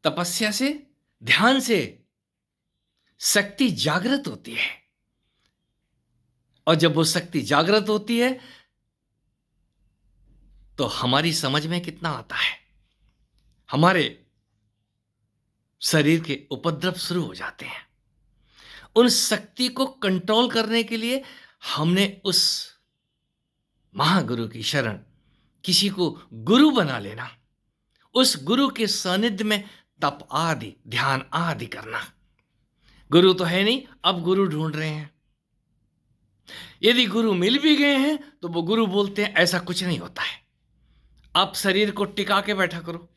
तपस्या से, ध्यान से शक्ति जागृत होती है, और जब वो शक्ति जागृत होती है तो हमारी समझ में कितना आता है, हमारे शरीर के उपद्रव शुरू हो जाते हैं। उन शक्ति को कंट्रोल करने के लिए हमने उस महागुरु की शरण, किसी को गुरु बना लेना, उस गुरु के सानिध्य में तप आदि, ध्यान आदि करना। गुरु तो है नहीं, अब गुरु ढूंढ रहे हैं। यदि गुरु मिल भी गए हैं तो वो गुरु बोलते हैं ऐसा कुछ नहीं होता है, आप शरीर को टिका के बैठा करो,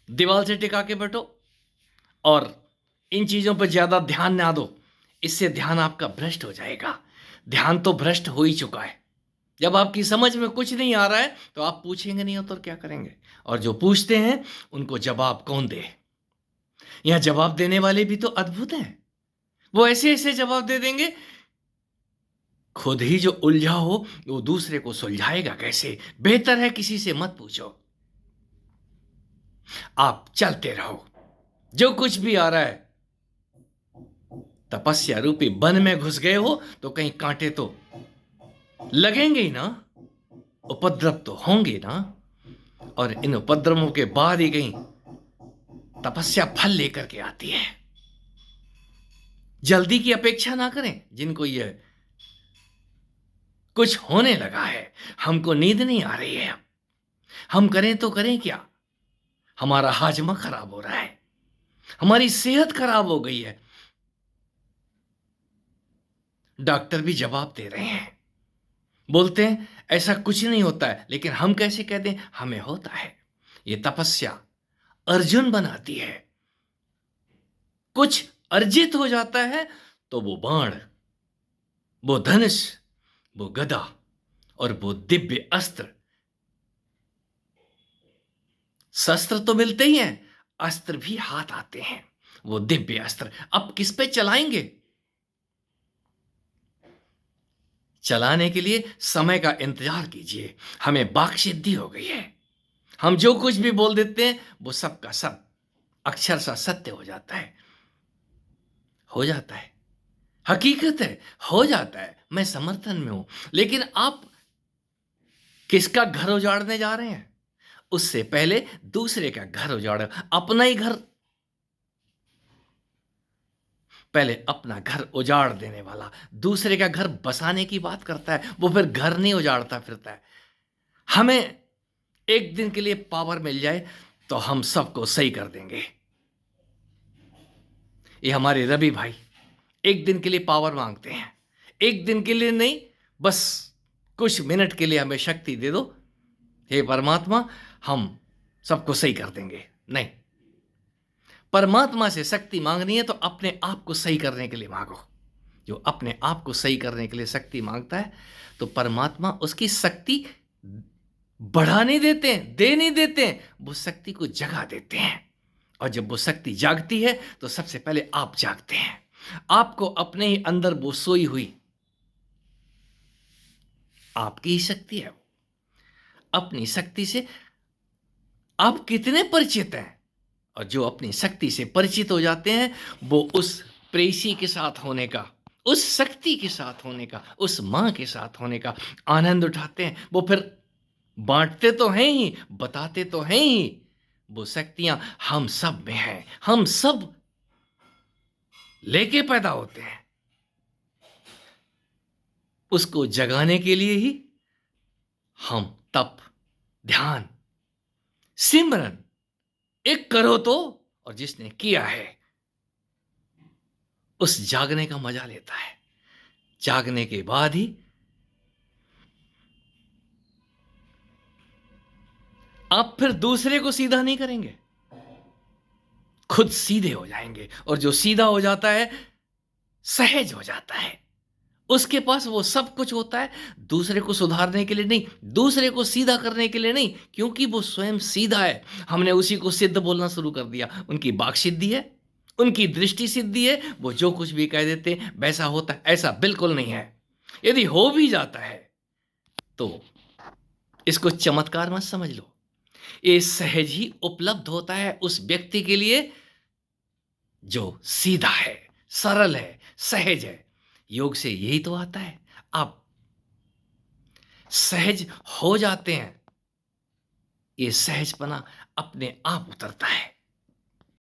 दीवार से टिका के बैठो, और इन चीजों पर ज्यादा ध्यान ना दो, इससे ध्यान आपका भ्रष्ट हो जाएगा। ध्यान तो भ्रष्ट हो ही चुका है। जब आपकी समझ में कुछ नहीं आ रहा है तो आप पूछेंगे नहीं तो क्या करेंगे, और जो पूछते हैं उनको जवाब कौन दे। यहां जवाब देने वाले भी तो अद्भुत हैं, वो ऐसे ऐसे जवाब दे देंगे, खुद ही जो उलझा हो वो दूसरे को सुलझाएगा कैसे। बेहतर है किसी से मत पूछो, आप चलते रहो, जो कुछ भी आ रहा है। तपस्या रूपी वन में घुस गए हो तो कहीं कांटे तो लगेंगे ही ना, उपद्रव तो होंगे ना, और इन उपद्रवों के बाद ही कहीं तपस्या फल लेकर के आती है। जल्दी की अपेक्षा ना करें। जिनको यह कुछ होने लगा है, हमको नींद नहीं आ रही है, हम करें तो करें क्या, हमारा हाजमा खराब हो रहा है, हमारी सेहत खराब हो गई है, डॉक्टर भी जवाब दे रहे हैं, बोलते हैं ऐसा कुछ नहीं होता है, लेकिन हम कैसे कहते हैं हमें होता है। ये तपस्या अर्जुन बनाती है। कुछ अर्जित हो जाता है तो वो बाण, वो धनुष, वो गदा और वो दिव्य अस्त्र, शस्त्र तो मिलते ही हैं, अस्त्र भी हाथ आते हैं। वो दिव्य अस्त्र अब किस पे चलाएंगे? चलाने के लिए समय का इंतजार कीजिए। हमें वाक् सिद्धि हो गई है, हम जो कुछ भी बोल देते हैं वो सब का सब अक्षर सा सत्य हो जाता है, हो जाता है, हकीकत है, हो जाता है। मैं समर्थन में हूं। लेकिन आप किसका घर उजाड़ने जा रहे हैं? उससे पहले दूसरे का घर उजाड़ो, अपना ही घर। पहले अपना घर उजाड़ देने वाला दूसरे का घर बसाने की बात करता है, वो फिर घर नहीं उजाड़ता फिरता है। हमें एक दिन के लिए पावर मिल जाए तो हम सबको सही कर देंगे। ये हमारे रवि भाई एक दिन के लिए पावर मांगते हैं, एक दिन के लिए नहीं, बस कुछ मिनट के लिए हमें शक्ति दे दो, हे परमात्मा हम सबको सही कर देंगे। नहीं, परमात्मा से शक्ति मांगनी है तो अपने आप को सही करने के लिए मांगो। जो अपने आप को सही करने के लिए शक्ति मांगता है तो परमात्मा उसकी शक्ति बढ़ा नहीं देते हैं, दे नहीं देते हैं, वो शक्ति को जगा देते हैं। और जब वो शक्ति जागती है तो सबसे पहले आप जागते हैं। आपको अपने ही अंदर वो सोई हुई आपकी ही शक्ति है। अपनी शक्ति से आप कितने परिचित हैं? और जो अपनी शक्ति से परिचित हो जाते हैं वो उस प्रेयसी के साथ होने का, उस शक्ति के साथ होने का, उस मां के साथ होने का आनंद उठाते हैं। वो फिर बांटते तो हैं ही, बताते तो हैं ही। वो शक्तियां हम सब में हैं, हम सब लेके पैदा होते हैं। उसको जगाने के लिए ही हम तप, ध्यान, सिमरन एक करो तो, और जिसने किया है उस जागने का मजा लेता है। जागने के बाद ही आप फिर दूसरे को सीधा नहीं करेंगे, खुद सीधे हो जाएंगे। और जो सीधा हो जाता है सहज हो जाता है, उसके पास वो सब कुछ होता है, दूसरे को सुधारने के लिए नहीं, दूसरे को सीधा करने के लिए नहीं, क्योंकि वो स्वयं सीधा है। हमने उसी को सिद्ध बोलना शुरू कर दिया। उनकी वाक् सिद्धि है, उनकी दृष्टि सिद्धि है, वो जो कुछ भी कह देते हैं वैसा होता है। ऐसा बिल्कुल नहीं है। यदि हो भी जाता है तो इसको चमत्कार मत समझ लो, ये सहज ही उपलब्ध होता है उस व्यक्ति के लिए जो सीधा है, सरल है, सहज है। योग से यही तो आता है। आप सहज हो जाते हैं, ये सहजपना अपने आप उतरता है।